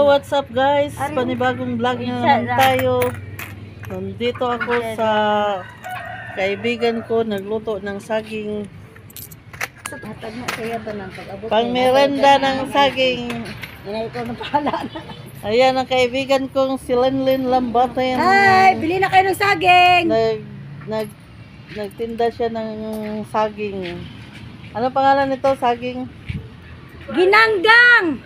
what's up guys? Panibagong vlog na naman tayo. Nandito ako sa kaibigan ko, nagluto ng saging. Pangmerenda ng saging. Ayan ang kaibigan kong si Lenlen Lambaten. Hi! Bili na kayo ng saging! Nagtinda siya ng saging. Ano pangalan nito, saging? Ginanggang!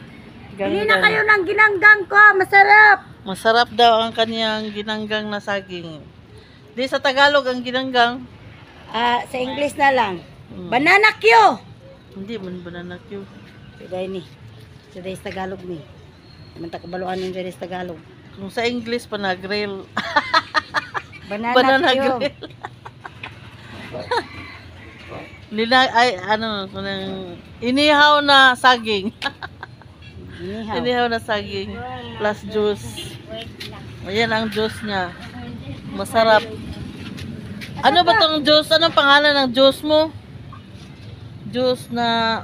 Bili na kayo ng ginanggang ko, masarap! Masarap daw ang kanyang ginanggang na saging. Di sa Tagalog ang ginanggang. Sa English na lang. Banana Q! Hindi man banana Q. Today ni. Today is Tagalog ni. Manta kabaluan yung today is Tagalog. Kung sa English pa na grill. Banana Q. Grill. Inihaw na saging. Inihaw na saging plus juice. Ayan ang juice niya. Masarap. Ano ba tong juice? Anong pangalan ng juice mo? Juice na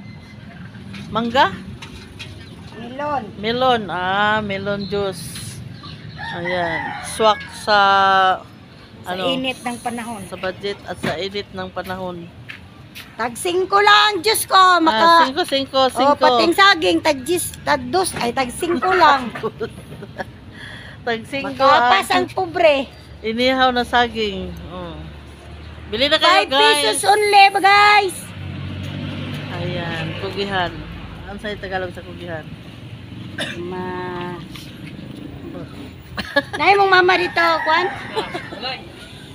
mangga? Melon. Melon. Melon juice. Ayan. Swak sa init ng panahon. Sa budget at sa init ng panahon. Tag 5 lang, Diyos ko. 5. Pating saging, tag 10, tag 2, ay tag 5 lang. Tag 5. Makapas ang pobre. Inihaw na saging. Bili na kayo, 5 guys. pesos only, guys. Ayan, kugihan. Ano sa'yo Tagalog sa kugihan? Nay mong mama dito, Kwan?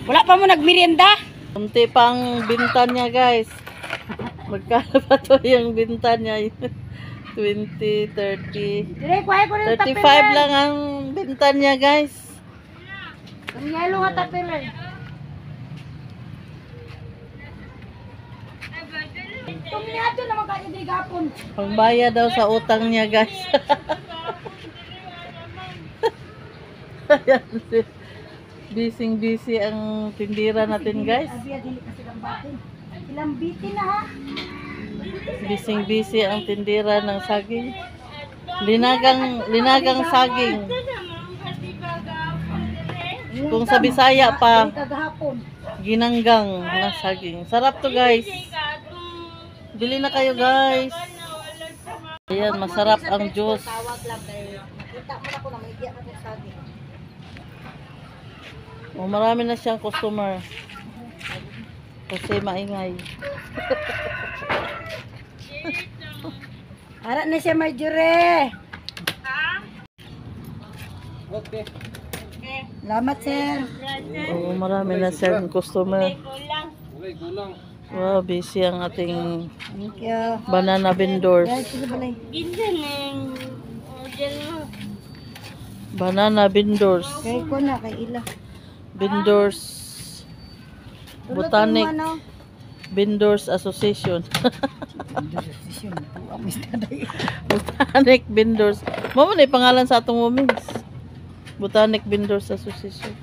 Wala pa mo nagmerienda? Kunti pang binta niya, guys. Magkano pa to yung binta niya? 20, 30, 35 lang ang binta niya, guys. Ang yelo nga tapiler. Tumiyado naman kayo di gapon. Pangbaya daw sa utang niya, guys. Busy ang tindira natin, guys. Ilambitin na ha. Busy ang tindira ng saging. Linagang saging. Kung sa Bisaya pa, ginanggang na saging. Sarap to, guys. Bili na kayo, guys. Ayan, masarap ang juice. Marami na siyang customer. Kasi maingay. Harap na siya, Marjorie. Okay. Salamat, sir. Marami na siyang customer. Gulang. Wow, busy ang ating Thank you. banana vendors. Banana vendors. Kay ko na, kay ila. Vendors. Botanic Vendors Association. Botanic Vendors. Mamo na pangalan sa atong moments. Botanic Vendors Association.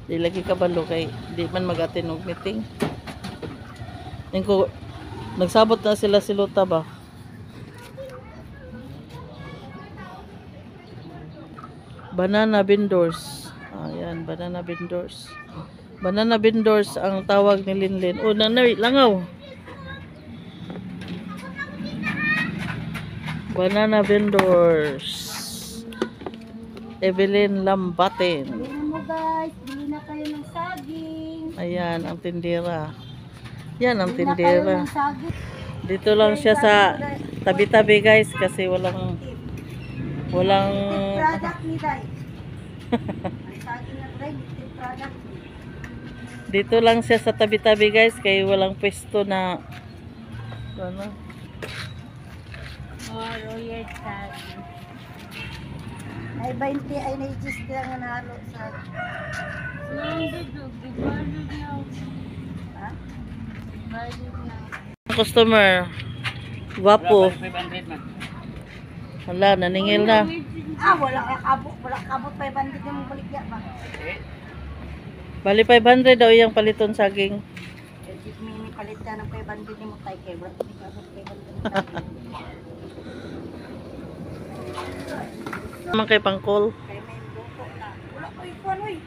Di lagi kabalo kay di man mag-attend og meeting. Ningko nagsabot na sila silota ba. Banana vendors. Ayan, banana vendors. Banana vendors ang tawag ni Linlin. Nanay, langaw. Banana vendors. Evelyn Lambaten. Ayan mo guys, bili na kayo ng saging. Ayan ang tindera. Yan ang Bili na kayo tindera. ng saging. Dito lang siya sa tabi-tabi, guys, kasi walang Product ni Day. Ang saging na Day, product. Dito lang siya sa tabi-tabi, guys, kaya walang pwesto na ano. Royal saging. Ay 20 ay na-adjust lang nga nahalo sa Customer. Guwapo. Wala, naningil na. wala kabot 500 yung balik ya ba? Bali 500 daw yung paliton saging. May palit ka ng 500 yung tay kay wala kabot 500. Naman kay pangkol. Kaya may buko na. Wala ko ikuan, oy.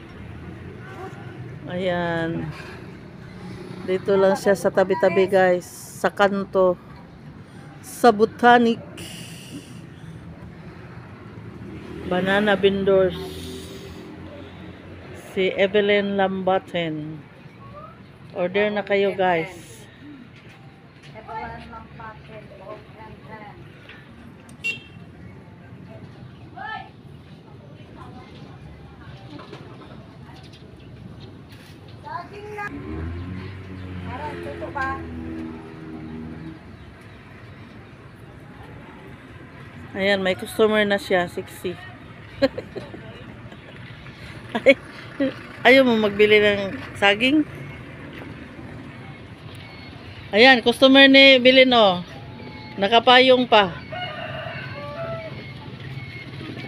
Ayan. Dito lang siya sa tabi-tabi guys. Sa kanto. Sa Botanic. Banana vendors. Si Evelyn Lambaten. Order na kayo guys. Evelyn Lambaten. Ganda. Saging na. Para tuto ba? Ayan, may customer na siya. 60. Ay, ayaw mo magbili ng saging? Ayan, customer ni Bilin oh. Nakapayong pa.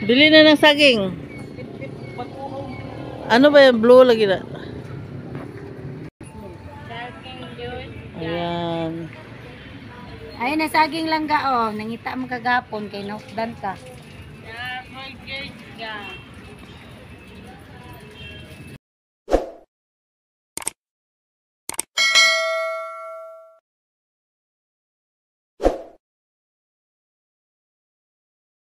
Bili na ng saging. Ano ba yung blue lagi na? Ayan. Ayun na saging lang ga oh. Nangita mo kagapon kay nokdan ka.